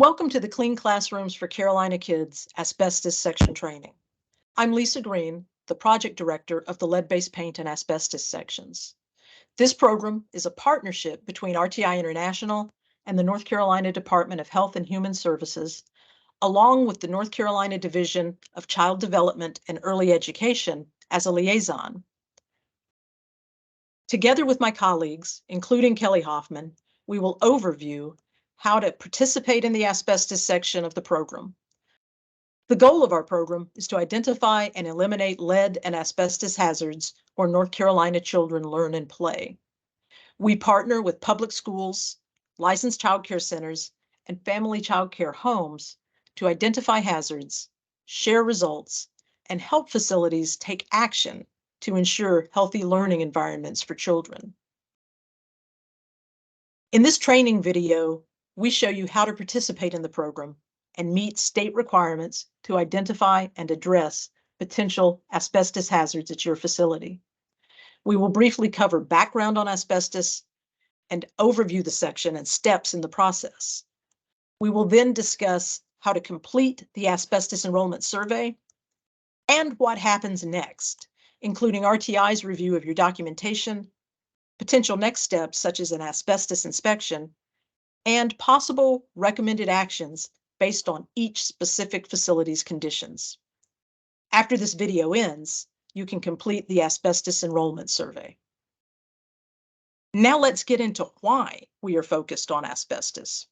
Welcome to the Clean Classrooms for Carolina Kids Asbestos Section Training. I'm Lisa Green, the Project Director of the Lead-Based Paint and Asbestos Sections. This program is a partnership between RTI International and the North Carolina Department of Health and Human Services, along with the North Carolina Division of Child Development and Early Education as a liaison. Together with my colleagues, including Kelly Hoffman, we will overview how to participate in the asbestos section of the program. The goal of our program is to identify and eliminate lead and asbestos hazards where North Carolina children learn and play. We partner with public schools, licensed child care centers, and family child care homes to identify hazards, share results, and help facilities take action to ensure healthy learning environments for children. In this training video, we show you how to participate in the program and meet state requirements to identify and address potential asbestos hazards at your facility. We will briefly cover background on asbestos and overview the section and steps in the process. We will then discuss how to complete the asbestos enrollment survey and what happens next, including RTI's review of your documentation, potential next steps such as an asbestos inspection, and possible recommended actions based on each specific facility's conditions. After this video ends, you can complete the asbestos enrollment survey. Now let's get into why we are focused on asbestos.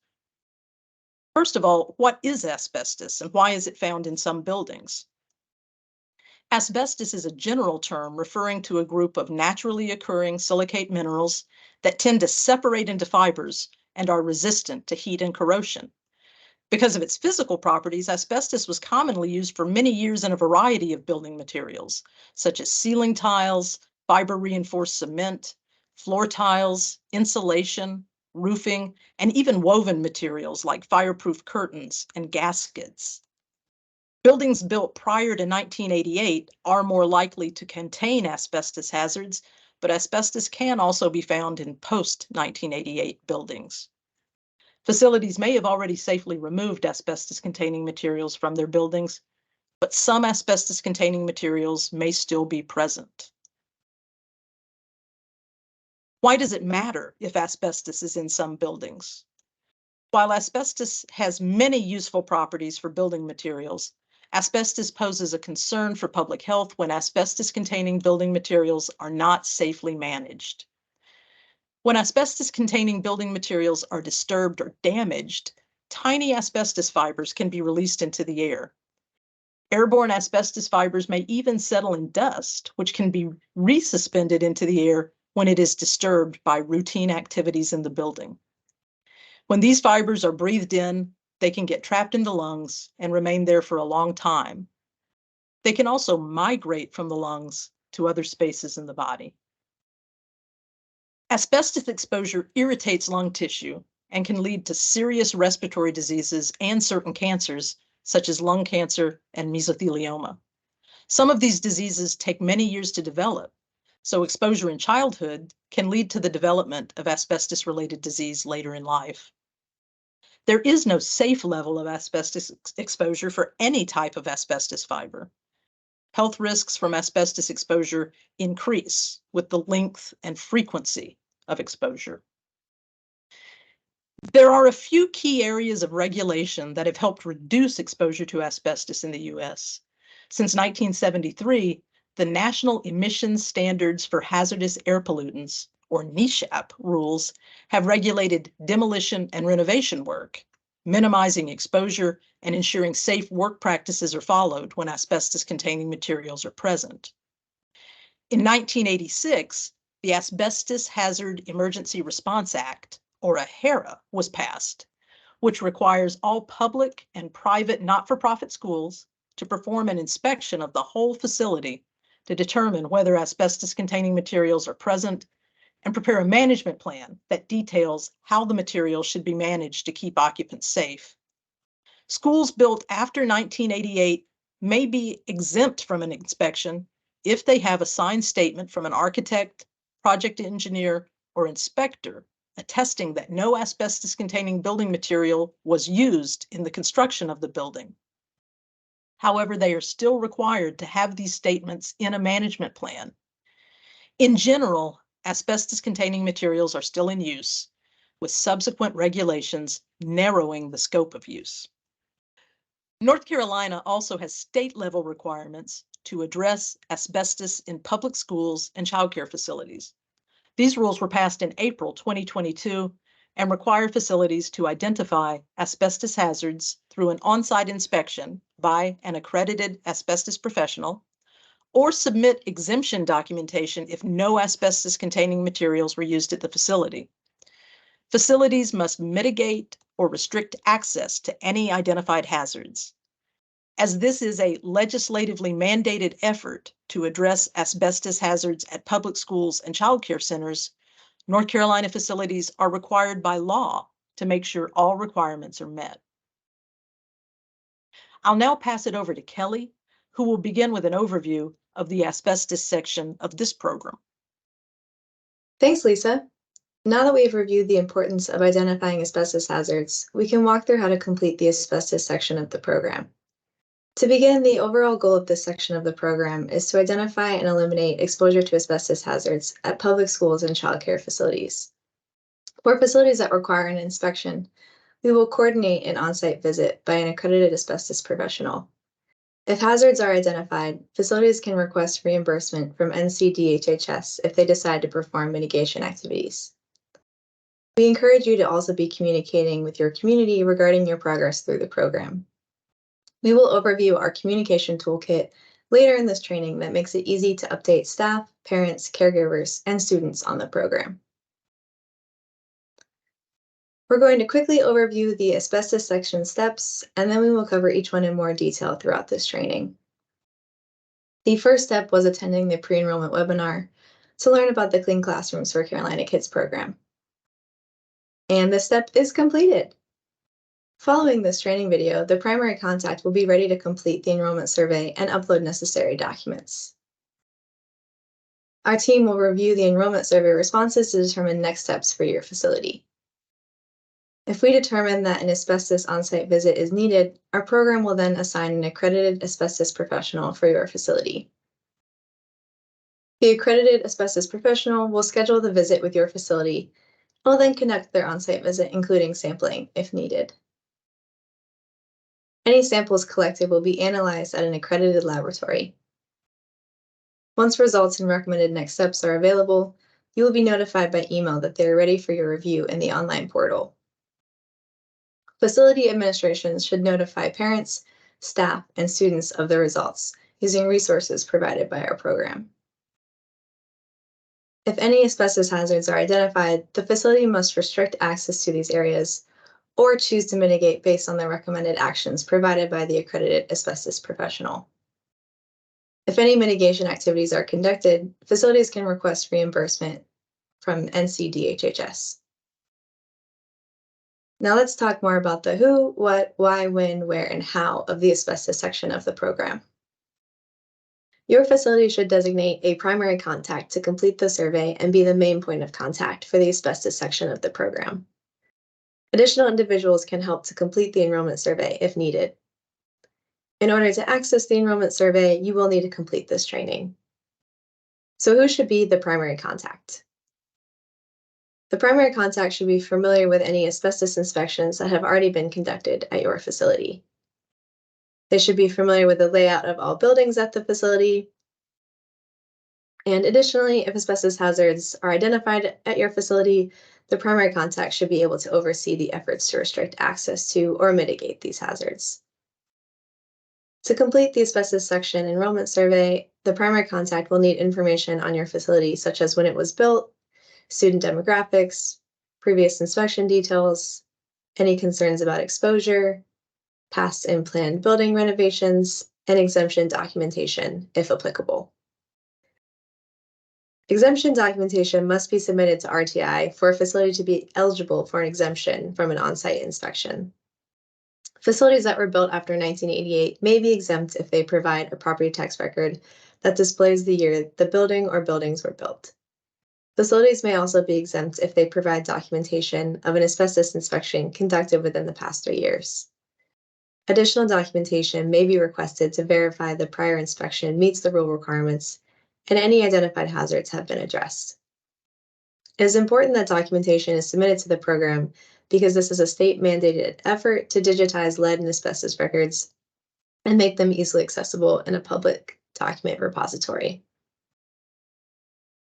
First of all, what is asbestos and why is it found in some buildings? Asbestos is a general term referring to a group of naturally occurring silicate minerals that tend to separate into fibers and are resistant to heat and corrosion. Because of its physical properties, asbestos was commonly used for many years in a variety of building materials, such as ceiling tiles, fiber-reinforced cement, floor tiles, insulation, roofing, and even woven materials like fireproof curtains and gaskets. Buildings built prior to 1988 are more likely to contain asbestos hazards, but asbestos can also be found in post-1988 buildings. Facilities may have already safely removed asbestos-containing materials from their buildings, but some asbestos-containing materials may still be present. Why does it matter if asbestos is in some buildings? While asbestos has many useful properties for building materials, asbestos poses a concern for public health when asbestos-containing building materials are not safely managed. When asbestos-containing building materials are disturbed or damaged, tiny asbestos fibers can be released into the air. Airborne asbestos fibers may even settle in dust, which can be resuspended into the air when it is disturbed by routine activities in the building. When these fibers are breathed in, they can get trapped in the lungs and remain there for a long time. They can also migrate from the lungs to other spaces in the body. Asbestos exposure irritates lung tissue and can lead to serious respiratory diseases and certain cancers, such as lung cancer and mesothelioma. Some of these diseases take many years to develop, so exposure in childhood can lead to the development of asbestos-related disease later in life. There is no safe level of asbestos exposure for any type of asbestos fiber. Health risks from asbestos exposure increase with the length and frequency of exposure. There are a few key areas of regulation that have helped reduce exposure to asbestos in the U.S. Since 1973, the National Emissions Standards for Hazardous Air Pollutants, or NESHAP, rules have regulated demolition and renovation work, minimizing exposure and ensuring safe work practices are followed when asbestos-containing materials are present. In 1986, the Asbestos Hazard Emergency Response Act, or AHERA, was passed, which requires all public and private not-for-profit schools to perform an inspection of the whole facility to determine whether asbestos-containing materials are present and prepare a management plan that details how the materials should be managed to keep occupants safe. Schools built after 1988 may be exempt from an inspection if they have a signed statement from an architect, project engineer, or inspector attesting that no asbestos-containing building material was used in the construction of the building. However, they are still required to have these statements in a management plan. In general, asbestos-containing materials are still in use, with subsequent regulations narrowing the scope of use. North Carolina also has state-level requirements to address asbestos in public schools and childcare facilities. These rules were passed in April 2022 and require facilities to identify asbestos hazards through an on-site inspection by an accredited asbestos professional, or submit exemption documentation if no asbestos-containing materials were used at the facility. Facilities must mitigate or restrict access to any identified hazards. As this is a legislatively mandated effort to address asbestos hazards at public schools and childcare centers, North Carolina facilities are required by law to make sure all requirements are met. I'll now pass it over to Kelly, who will begin with an overview of the asbestos section of this program. Thanks, Lisa. Now that we've reviewed the importance of identifying asbestos hazards, we can walk through how to complete the asbestos section of the program. To begin, the overall goal of this section of the program is to identify and eliminate exposure to asbestos hazards at public schools and childcare facilities. For facilities that require an inspection, we will coordinate an on-site visit by an accredited asbestos professional. If hazards are identified, facilities can request reimbursement from NCDHHS if they decide to perform mitigation activities. We encourage you to also be communicating with your community regarding your progress through the program. We will overview our communication toolkit later in this training that makes it easy to update staff, parents, caregivers, and students on the program. We're going to quickly overview the asbestos section steps, and then we will cover each one in more detail throughout this training. The first step was attending the pre-enrollment webinar to learn about the Clean Classrooms for Carolina Kids program. And this step is completed. Following this training video, the primary contact will be ready to complete the enrollment survey and upload necessary documents. Our team will review the enrollment survey responses to determine next steps for your facility. If we determine that an asbestos on-site visit is needed, our program will then assign an accredited asbestos professional for your facility. The accredited asbestos professional will schedule the visit with your facility and will then conduct their on-site visit, including sampling if needed. Any samples collected will be analyzed at an accredited laboratory. Once results and recommended next steps are available, you will be notified by email that they are ready for your review in the online portal. Facility administrations should notify parents, staff, and students of the results using resources provided by our program. If any asbestos hazards are identified, the facility must restrict access to these areas or choose to mitigate based on the recommended actions provided by the accredited asbestos professional. If any mitigation activities are conducted, facilities can request reimbursement from NCDHHS. Now let's talk more about the who, what, why, when, where, and how of the asbestos section of the program. Your facility should designate a primary contact to complete the survey and be the main point of contact for the asbestos section of the program. Additional individuals can help to complete the enrollment survey if needed. In order to access the enrollment survey, you will need to complete this training. So who should be the primary contact? The primary contact should be familiar with any asbestos inspections that have already been conducted at your facility. They should be familiar with the layout of all buildings at the facility. And additionally, if asbestos hazards are identified at your facility, the primary contact should be able to oversee the efforts to restrict access to or mitigate these hazards. To complete the asbestos section enrollment survey, the primary contact will need information on your facility, such as when it was built, student demographics, previous inspection details, any concerns about exposure, past and planned building renovations, and exemption documentation, if applicable. Exemption documentation must be submitted to RTI for a facility to be eligible for an exemption from an on-site inspection. Facilities that were built after 1988 may be exempt if they provide a property tax record that displays the year the building or buildings were built. Facilities may also be exempt if they provide documentation of an asbestos inspection conducted within the past 3 years. Additional documentation may be requested to verify the prior inspection meets the rule requirements and any identified hazards have been addressed. It is important that documentation is submitted to the program because this is a state-mandated effort to digitize lead and asbestos records and make them easily accessible in a public document repository.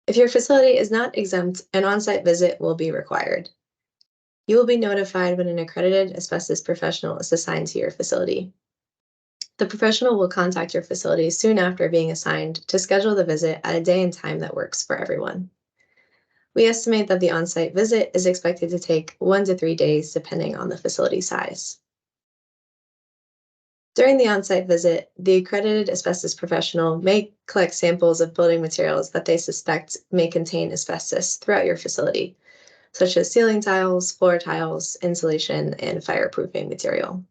If your facility is not exempt, an on-site visit will be required. You will be notified when an accredited asbestos professional is assigned to your facility. The professional will contact your facility soon after being assigned to schedule the visit at a day and time that works for everyone. We estimate that the on-site visit is expected to take 1 to 3 days, depending on the facility size. During the on-site visit, the accredited asbestos professional may collect samples of building materials that they suspect may contain asbestos throughout your facility, such as ceiling tiles, floor tiles, insulation, and fireproofing material.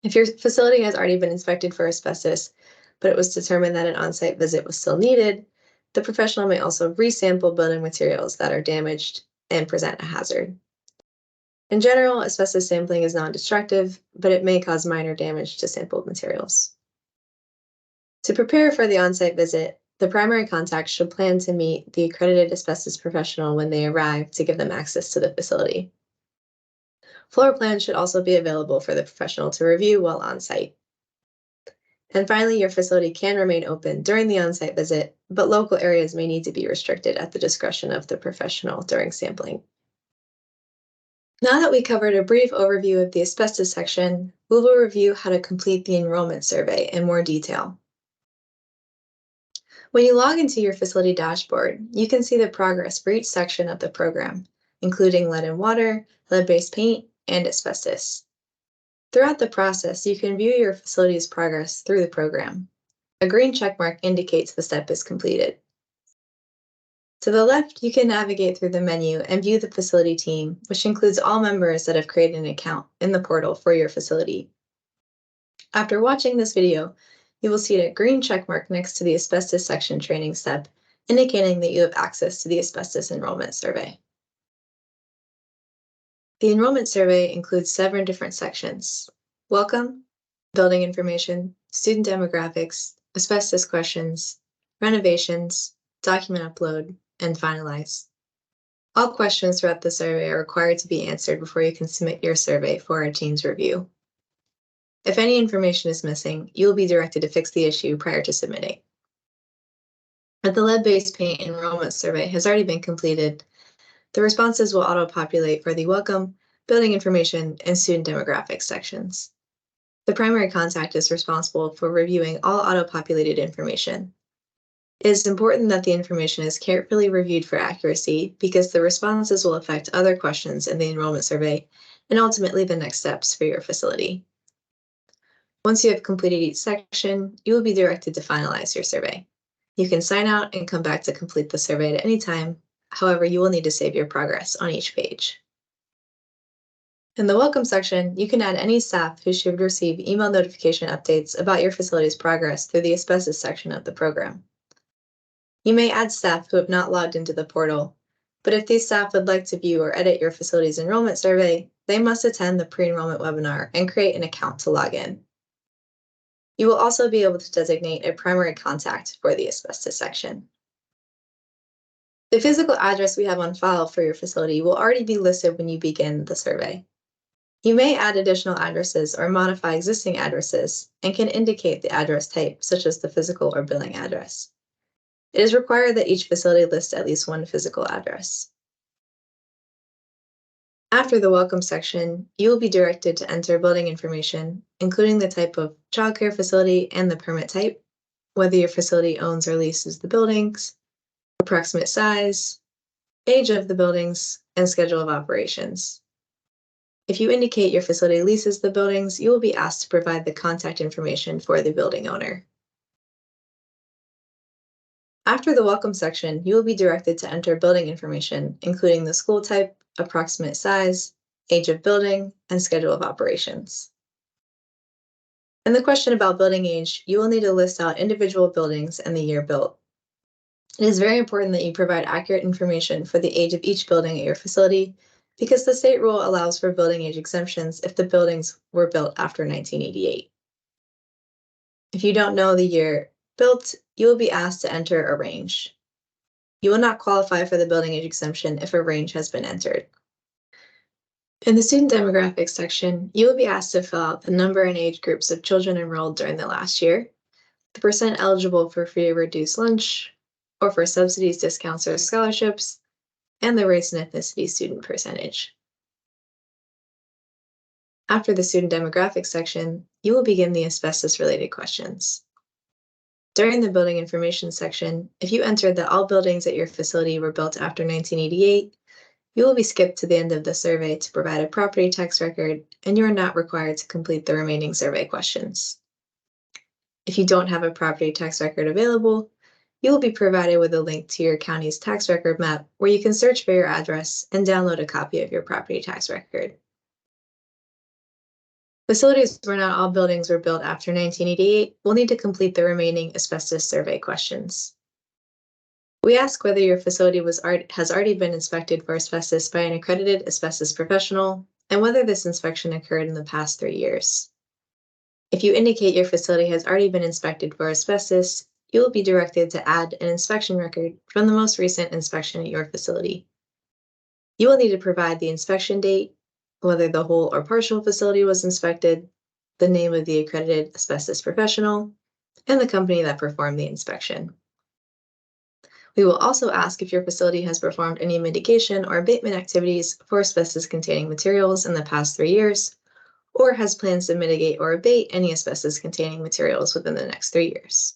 If your facility has already been inspected for asbestos, but it was determined that an on-site visit was still needed, the professional may also resample building materials that are damaged and present a hazard. In general, asbestos sampling is non-destructive, but it may cause minor damage to sampled materials. To prepare for the on-site visit, the primary contact should plan to meet the accredited asbestos professional when they arrive to give them access to the facility. Floor plans should also be available for the professional to review while on-site. And finally, your facility can remain open during the on-site visit, but local areas may need to be restricted at the discretion of the professional during sampling. Now that we covered a brief overview of the asbestos section, we will review how to complete the enrollment survey in more detail. When you log into your facility dashboard, you can see the progress for each section of the program, including lead and water, lead-based paint, and asbestos. Throughout the process, you can view your facility's progress through the program. A green checkmark indicates the step is completed. To the left, you can navigate through the menu and view the facility team, which includes all members that have created an account in the portal for your facility. After watching this video, you will see a green checkmark next to the asbestos section training step, indicating that you have access to the asbestos enrollment survey. The enrollment survey includes 7 different sections: welcome, building information, student demographics, asbestos questions, renovations, document upload, and finalize. All questions throughout the survey are required to be answered before you can submit your survey for our team's review. If any information is missing, you will be directed to fix the issue prior to submitting. If the lead-based paint enrollment survey has already been completed, the responses will auto-populate for the welcome, building information, and student demographics sections. The primary contact is responsible for reviewing all auto-populated information. It is important that the information is carefully reviewed for accuracy because the responses will affect other questions in the enrollment survey and ultimately the next steps for your facility. Once you have completed each section, you will be directed to finalize your survey. You can sign out and come back to complete the survey at any time. However, you will need to save your progress on each page. In the welcome section, you can add any staff who should receive email notification updates about your facility's progress through the asbestos section of the program. You may add staff who have not logged into the portal, but if these staff would like to view or edit your facility's enrollment survey, they must attend the pre-enrollment webinar and create an account to log in. You will also be able to designate a primary contact for the asbestos section. The physical address we have on file for your facility will already be listed when you begin the survey. You may add additional addresses or modify existing addresses and can indicate the address type, such as the physical or billing address. It is required that each facility list at least one physical address. After the welcome section, you will be directed to enter building information, including the type of childcare facility and the permit type, whether your facility owns or leases the buildings, approximate size, age of the buildings, and schedule of operations. If you indicate your facility leases the buildings, you will be asked to provide the contact information for the building owner. After the welcome section, you will be directed to enter building information, including the school type, approximate size, age of building, and schedule of operations. In the question about building age, you will need to list out individual buildings and the year built. It is very important that you provide accurate information for the age of each building at your facility because the state rule allows for building age exemptions if the buildings were built after 1988. If you don't know the year built, you will be asked to enter a range. You will not qualify for the building age exemption if a range has been entered. In the student demographics section, you will be asked to fill out the number and age groups of children enrolled during the last year, the percent eligible for free or reduced lunch, or for subsidies, discounts, or scholarships, and the race and ethnicity student percentage. After the student demographics section, you will begin the asbestos-related questions. During the building information section, if you entered that all buildings at your facility were built after 1988, you will be skipped to the end of the survey to provide a property tax record, and you are not required to complete the remaining survey questions. If you don't have a property tax record available, you will be provided with a link to your county's tax record map where you can search for your address and download a copy of your property tax record. Facilities where not all buildings were built after 1988 will need to complete the remaining asbestos survey questions. We ask whether your facility has already been inspected for asbestos by an accredited asbestos professional and whether this inspection occurred in the past 3 years. If you indicate your facility has already been inspected for asbestos, you will be directed to add an inspection record from the most recent inspection at your facility. You will need to provide the inspection date, whether the whole or partial facility was inspected, the name of the accredited asbestos professional, and the company that performed the inspection. We will also ask if your facility has performed any mitigation or abatement activities for asbestos-containing materials in the past 3 years, or has plans to mitigate or abate any asbestos-containing materials within the next 3 years.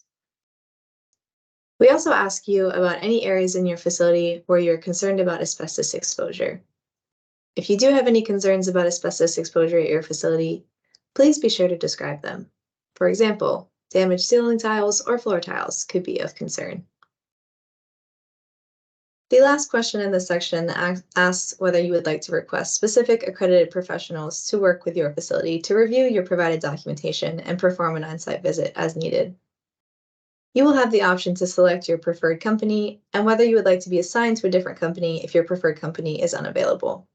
We also ask you about any areas in your facility where you're concerned about asbestos exposure. If you do have any concerns about asbestos exposure at your facility, please be sure to describe them. For example, damaged ceiling tiles or floor tiles could be of concern. The last question in this section asks whether you would like to request specific accredited professionals to work with your facility to review your provided documentation and perform an on-site visit as needed. You will have the option to select your preferred company and whether you would like to be assigned to a different company if your preferred company is unavailable.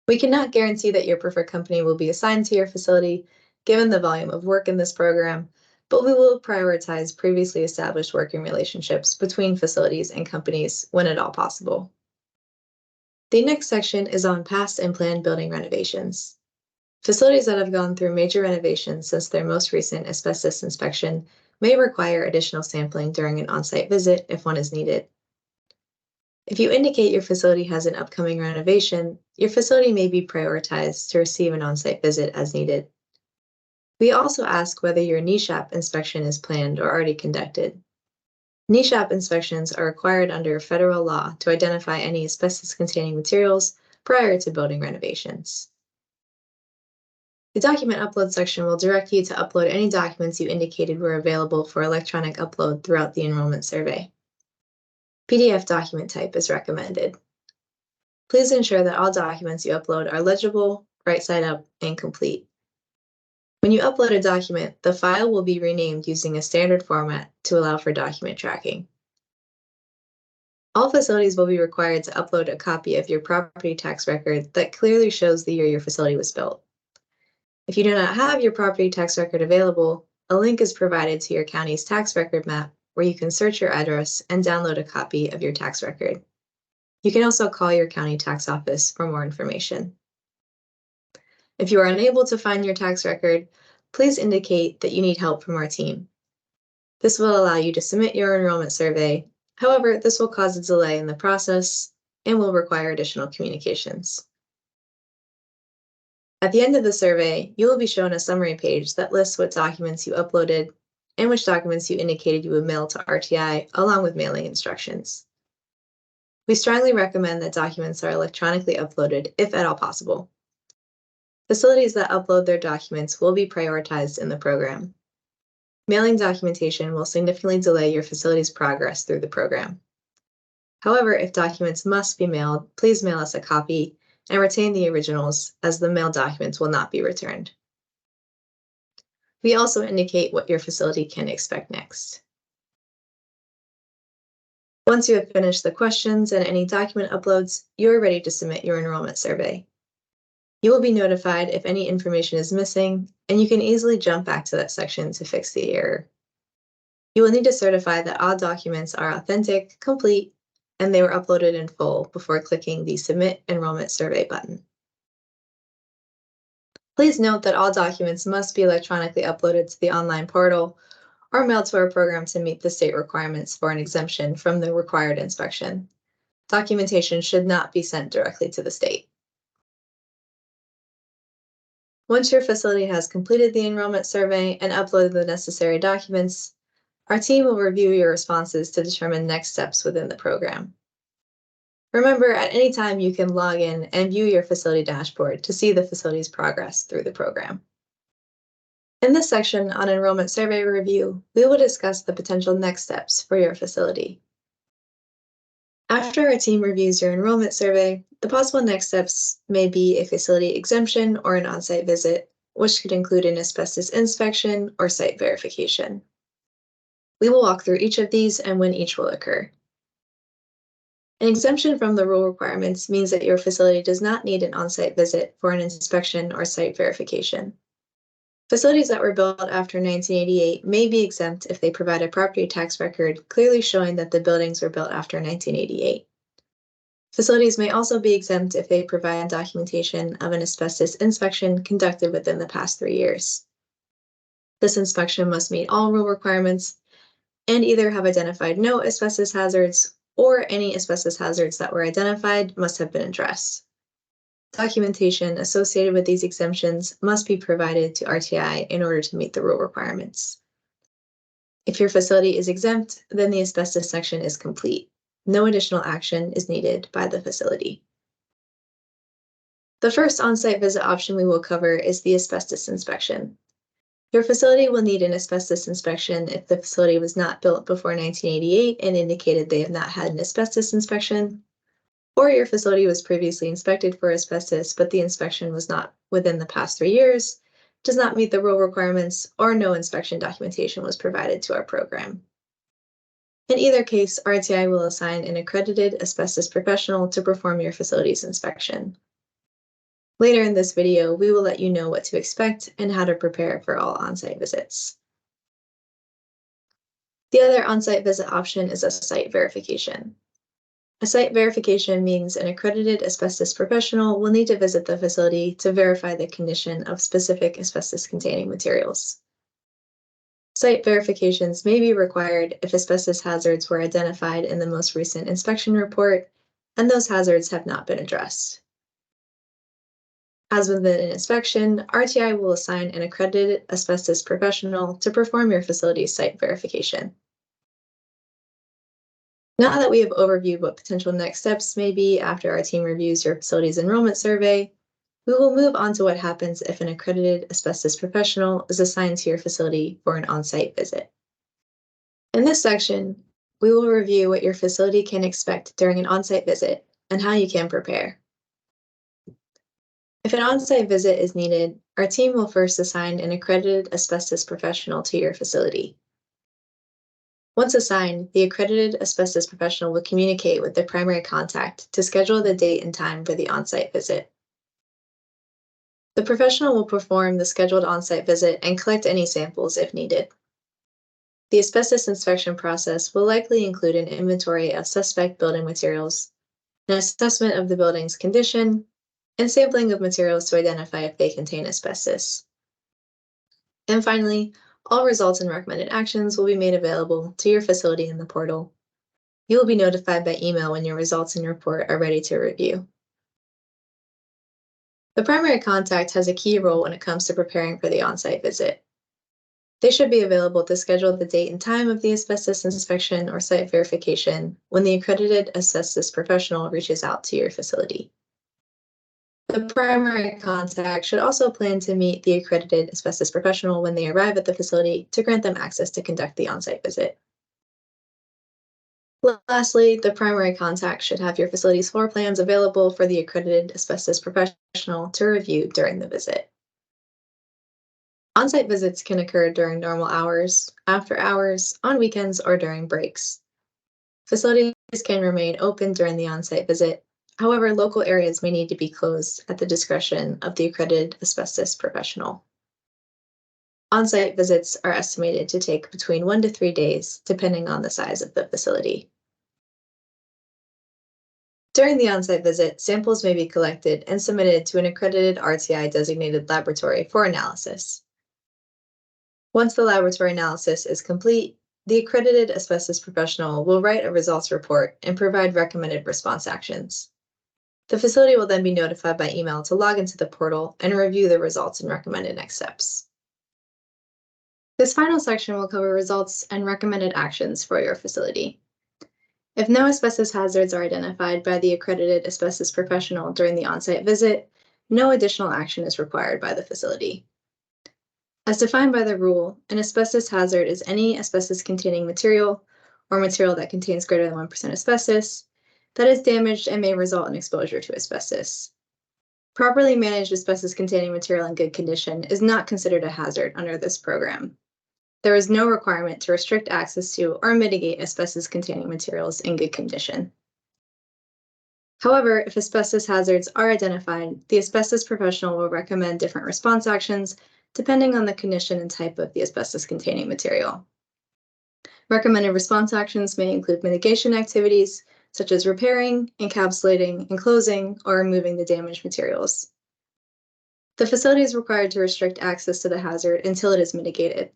We cannot guarantee that your preferred company will be assigned to your facility given the volume of work in this program, but we will prioritize previously established working relationships between facilities and companies when at all possible. The next section is on past and planned building renovations. Facilities that have gone through major renovations since their most recent asbestos inspection may require additional sampling during an on-site visit if one is needed. If you indicate your facility has an upcoming renovation, your facility may be prioritized to receive an on-site visit as needed. We also ask whether your NESHAP inspection is planned or already conducted. NESHAP inspections are required under federal law to identify any asbestos-containing materials prior to building renovations. The document upload section will direct you to upload any documents you indicated were available for electronic upload throughout the enrollment survey. PDF document type is recommended. Please ensure that all documents you upload are legible, right side up, and complete. When you upload a document, the file will be renamed using a standard format to allow for document tracking. All facilities will be required to upload a copy of your property tax record that clearly shows the year your facility was built. If you do not have your property tax record available, a link is provided to your county's tax record map where you can search your address and download a copy of your tax record. You can also call your county tax office for more information. If you are unable to find your tax record, please indicate that you need help from our team. This will allow you to submit your enrollment survey. However, this will cause a delay in the process and will require additional communications. At the end of the survey, you will be shown a summary page that lists what documents you uploaded and which documents you indicated you would mail to RTI, along with mailing instructions. We strongly recommend that documents are electronically uploaded if at all possible. Facilities that upload their documents will be prioritized in the program. Mailing documentation will significantly delay your facility's progress through the program. However, if documents must be mailed, please mail us a copy and retain the originals, as the mailed documents will not be returned. We also indicate what your facility can expect next. Once you have finished the questions and any document uploads, you are ready to submit your enrollment survey. You will be notified if any information is missing, and you can easily jump back to that section to fix the error. You will need to certify that all documents are authentic, complete, and they were uploaded in full before clicking the Submit Enrollment Survey button. Please note that all documents must be electronically uploaded to the online portal or mailed to our program to meet the state requirements for an exemption from the required inspection. Documentation should not be sent directly to the state. Once your facility has completed the enrollment survey and uploaded the necessary documents, our team will review your responses to determine next steps within the program. Remember, at any time you can log in and view your facility dashboard to see the facility's progress through the program. In this section on enrollment survey review, we will discuss the potential next steps for your facility. After our team reviews your enrollment survey, the possible next steps may be a facility exemption or an on-site visit, which could include an asbestos inspection or site verification. We will walk through each of these and when each will occur. An exemption from the rule requirements means that your facility does not need an on-site visit for an inspection or site verification. Facilities that were built after 1988 may be exempt if they provide a property tax record clearly showing that the buildings were built after 1988. Facilities may also be exempt if they provide documentation of an asbestos inspection conducted within the past 3 years. This inspection must meet all rule requirements and either have identified no asbestos hazards or any asbestos hazards that were identified must have been addressed. Documentation associated with these exemptions must be provided to RTI in order to meet the rule requirements. If your facility is exempt, then the asbestos section is complete. No additional action is needed by the facility. The first on-site visit option we will cover is the asbestos inspection. Your facility will need an asbestos inspection if the facility was not built before 1988 and indicated they have not had an asbestos inspection, or your facility was previously inspected for asbestos, but the inspection was not within the past 3 years, does not meet the rule requirements, or no inspection documentation was provided to our program. In either case, RTI will assign an accredited asbestos professional to perform your facility's inspection. Later in this video, we will let you know what to expect and how to prepare for all on-site visits. The other on-site visit option is a site verification. A site verification means an accredited asbestos professional will need to visit the facility to verify the condition of specific asbestos-containing materials. Site verifications may be required if asbestos hazards were identified in the most recent inspection report and those hazards have not been addressed. As with an inspection, RTI will assign an accredited asbestos professional to perform your facility's site verification. Now that we have overviewed what potential next steps may be after our team reviews your facility's enrollment survey, we will move on to what happens if an accredited asbestos professional is assigned to your facility for an on-site visit. In this section, we will review what your facility can expect during an on-site visit and how you can prepare. If an on-site visit is needed, our team will first assign an accredited asbestos professional to your facility. Once assigned, the accredited asbestos professional will communicate with the primary contact to schedule the date and time for the on-site visit. The professional will perform the scheduled on-site visit and collect any samples if needed. The asbestos inspection process will likely include an inventory of suspect building materials, an assessment of the building's condition, and sampling of materials to identify if they contain asbestos. And finally, all results and recommended actions will be made available to your facility in the portal. You will be notified by email when your results and report are ready to review. The primary contact has a key role when it comes to preparing for the on-site visit. They should be available to schedule the date and time of the asbestos inspection or site verification when the accredited asbestos professional reaches out to your facility. The primary contact should also plan to meet the accredited asbestos professional when they arrive at the facility to grant them access to conduct the on-site visit. Lastly, the primary contact should have your facility's floor plans available for the accredited asbestos professional to review during the visit. On-site visits can occur during normal hours, after hours, on weekends, or during breaks. Facilities can remain open during the on-site visit. However, local areas may need to be closed at the discretion of the accredited asbestos professional. On-site visits are estimated to take between 1 to 3 days, depending on the size of the facility. During the on-site visit, samples may be collected and submitted to an accredited RTI-designated laboratory for analysis. Once the laboratory analysis is complete, the accredited asbestos professional will write a results report and provide recommended response actions. The facility will then be notified by email to log into the portal and review the results and recommended next steps. This final section will cover results and recommended actions for your facility. If no asbestos hazards are identified by the accredited asbestos professional during the on-site visit, no additional action is required by the facility. As defined by the rule, an asbestos hazard is any asbestos-containing material or material that contains greater than 1% asbestos that is damaged and may result in exposure to asbestos. Properly managed asbestos-containing material in good condition is not considered a hazard under this program. There is no requirement to restrict access to or mitigate asbestos-containing materials in good condition. However, if asbestos hazards are identified, the asbestos professional will recommend different response actions depending on the condition and type of the asbestos-containing material. Recommended response actions may include mitigation activities, such as repairing, encapsulating, enclosing, or removing the damaged materials. The facility is required to restrict access to the hazard until it is mitigated.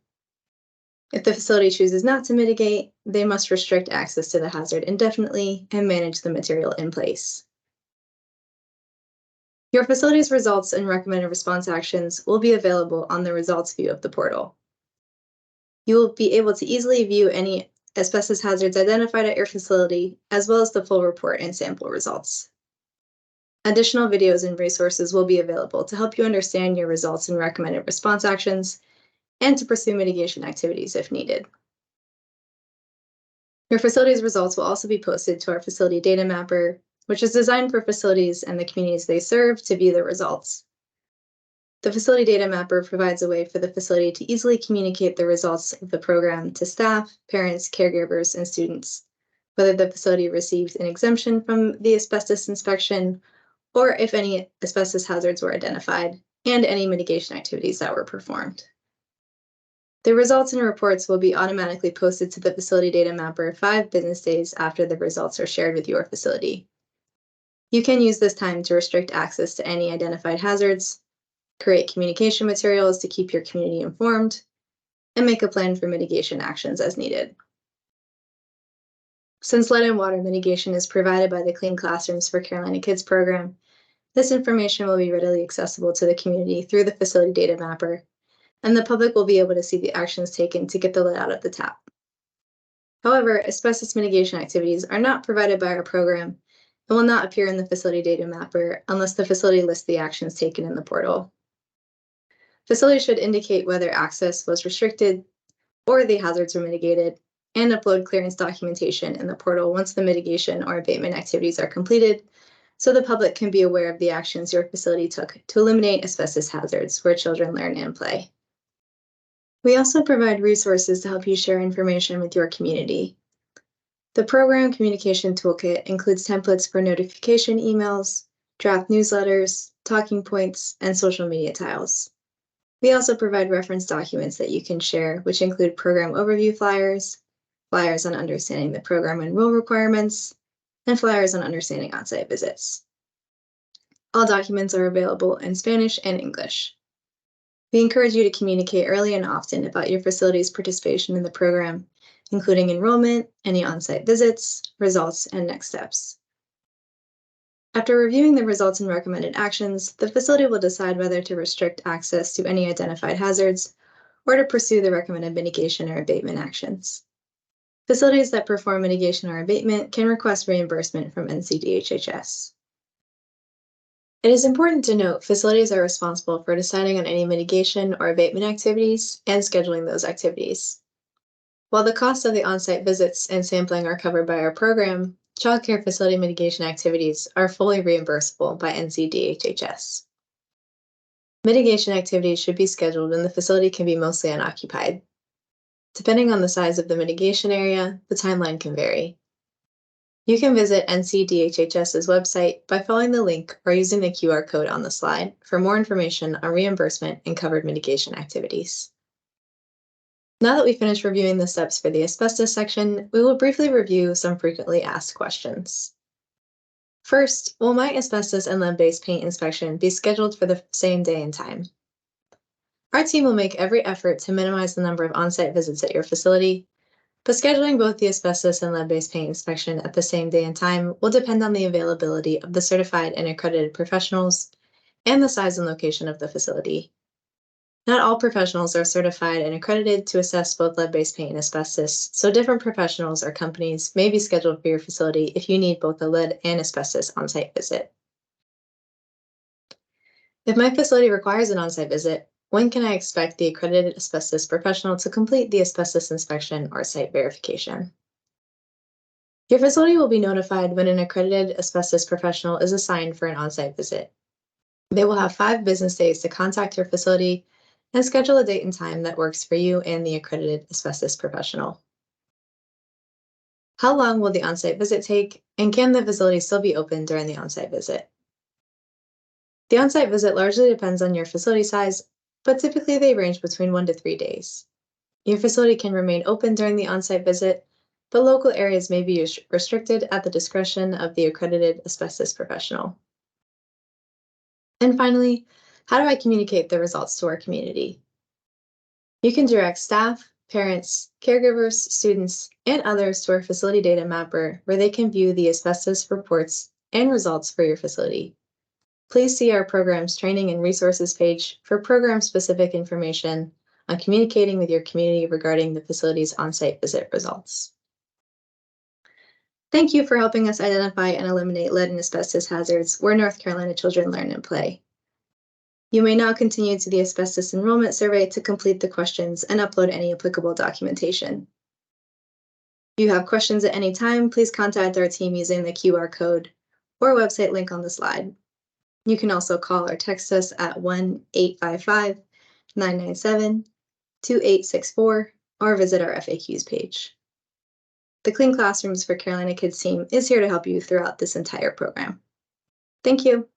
If the facility chooses not to mitigate, they must restrict access to the hazard indefinitely and manage the material in place. Your facility's results and recommended response actions will be available on the results view of the portal. You will be able to easily view any asbestos hazards identified at your facility, as well as the full report and sample results. Additional videos and resources will be available to help you understand your results and recommended response actions, and to pursue mitigation activities if needed. Your facility's results will also be posted to our facility data mapper, which is designed for facilities and the communities they serve to view the results. The facility data mapper provides a way for the facility to easily communicate the results of the program to staff, parents, caregivers, and students, whether the facility received an exemption from the asbestos inspection, or if any asbestos hazards were identified, and any mitigation activities that were performed. The results and reports will be automatically posted to the facility data mapper 5 business days after the results are shared with your facility. You can use this time to restrict access to any identified hazards, create communication materials to keep your community informed, and make a plan for mitigation actions as needed. Since lead and water mitigation is provided by the Clean Classrooms for Carolina Kids program, this information will be readily accessible to the community through the facility data mapper, and the public will be able to see the actions taken to get the lead out of the tap. However, asbestos mitigation activities are not provided by our program and will not appear in the facility data mapper unless the facility lists the actions taken in the portal. Facilities should indicate whether access was restricted or the hazards were mitigated, and upload clearance documentation in the portal once the mitigation or abatement activities are completed, so the public can be aware of the actions your facility took to eliminate asbestos hazards where children learn and play. We also provide resources to help you share information with your community. The Program Communication Toolkit includes templates for notification emails, draft newsletters, talking points, and social media tiles. We also provide reference documents that you can share, which include program overview flyers, flyers on understanding the program and rule requirements, and flyers on understanding on-site visits. All documents are available in Spanish and English. We encourage you to communicate early and often about your facility's participation in the program, including enrollment, any on-site visits, results, and next steps. After reviewing the results and recommended actions, the facility will decide whether to restrict access to any identified hazards or to pursue the recommended mitigation or abatement actions. Facilities that perform mitigation or abatement can request reimbursement from NCDHHS. It is important to note facilities are responsible for deciding on any mitigation or abatement activities and scheduling those activities. While the cost of the on-site visits and sampling are covered by our program, childcare facility mitigation activities are fully reimbursable by NCDHHS. Mitigation activities should be scheduled when the facility can be mostly unoccupied. Depending on the size of the mitigation area, the timeline can vary. You can visit NCDHHS's website by following the link or using the QR code on the slide for more information on reimbursement and covered mitigation activities. Now that we've finished reviewing the steps for the asbestos section, we will briefly review some frequently asked questions. First, will my asbestos and lead-based paint inspection be scheduled for the same day and time? Our team will make every effort to minimize the number of on-site visits at your facility, but scheduling both the asbestos and lead-based paint inspection at the same day and time will depend on the availability of the certified and accredited professionals and the size and location of the facility. Not all professionals are certified and accredited to assess both lead-based paint and asbestos, so different professionals or companies may be scheduled for your facility if you need both a lead and asbestos on-site visit. If my facility requires an on-site visit, when can I expect the accredited asbestos professional to complete the asbestos inspection or site verification? Your facility will be notified when an accredited asbestos professional is assigned for an on-site visit. They will have 5 business days to contact your facility and schedule a date and time that works for you and the accredited asbestos professional. How long will the on-site visit take, and can the facility still be open during the on-site visit? The on-site visit largely depends on your facility size, but typically they range between 1 to 3 days. Your facility can remain open during the on-site visit, but local areas may be restricted at the discretion of the accredited asbestos professional. And finally, how do I communicate the results to our community? You can direct staff, parents, caregivers, students, and others to our facility data mapper where they can view the asbestos reports and results for your facility. Please see our programs training and resources page for program-specific information on communicating with your community regarding the facility's on-site visit results. Thank you for helping us identify and eliminate lead and asbestos hazards where North Carolina children learn and play. You may now continue to the Asbestos Enrollment Survey to complete the questions and upload any applicable documentation. If you have questions at any time, please contact our team using the QR code or website link on the slide. You can also call or text us at 1-855-997-2864 or visit our FAQs page. The Clean Classrooms for Carolina Kids team is here to help you throughout this entire program. Thank you.